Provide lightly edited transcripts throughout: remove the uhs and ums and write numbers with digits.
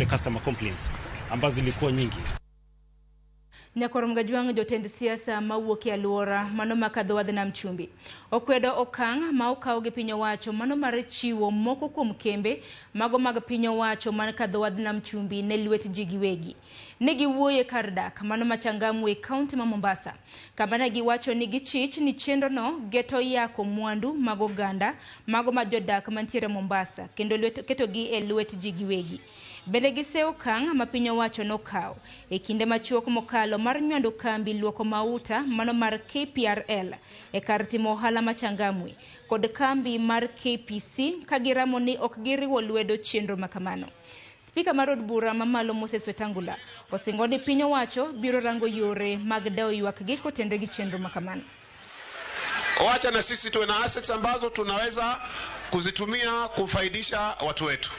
customer complaints ambazo zilikuwa nyingi. Nyakoromgajuang jotend siasa mawuok e aluora mano makadhowadh nam chumbi okwedo okang' ma okaw gi piny owacho mano mar chiwo moko kuom kembe mago mag piny owacho man kadhowadh nam chumbi ne lwet ji giwegi. Ne giwuoye kar dak mano machangamwe kaunti ma Mombasa kama ne giwacho ni gichich ni chenro no geto yako mwandu mag oganda mago ma jodak mantiere Mombasa kendo ketogi e lwet ji giwegi. Bende giseo okang' ma piny owacho nokaw e kinde machuok mokalo mar nywando kambi luoko mauta mano mar KPRL e kar timo ohala machangamwe kod kambi mar KPC kagiramo ni ok giriwo lwedo chenro makamano. Spika mar od bura mamalo Moses Wetangula osingo ni piny owacho biro rango yore mag dao ywak gi kotendre gi chenro makamano. Wacha na sisi tuwe na assets ambazo tunaweza kuzitumia kufaidisha watu wetu.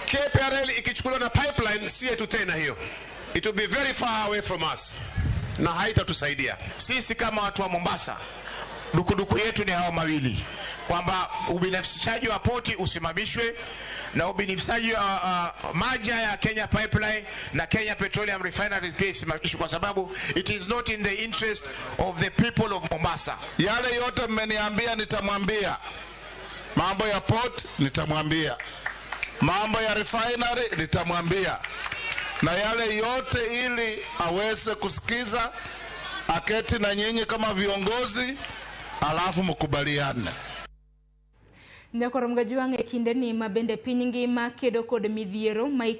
KPRL ikichukuliwa na pipeline si yetu tena hiyo. It will be very far away from us. Na haitatusaidia. Sisi kama watu wa Mombasa, dukuduku yetu ni hao mawili. Kwamba ubinafsishaji wa poti usimamishwe na ubinafsishaji wa maji ya Kenya Pipeline na Kenya Petroleum Refinery pia isimamishwe kwa sababu it is not in the interest of the people of Mombasa. Yale yote mmeniambia nitamwambia. Mambo ya port nitamwambia. Mambo ya refinery nitamwambia. Na yale yote ili aweze kusikiza, aketi na nyinyi kama viongozi alafu mkubaliane. Nyakoromgajuang e kinde ni mabende piny ngima kedo kod midhiero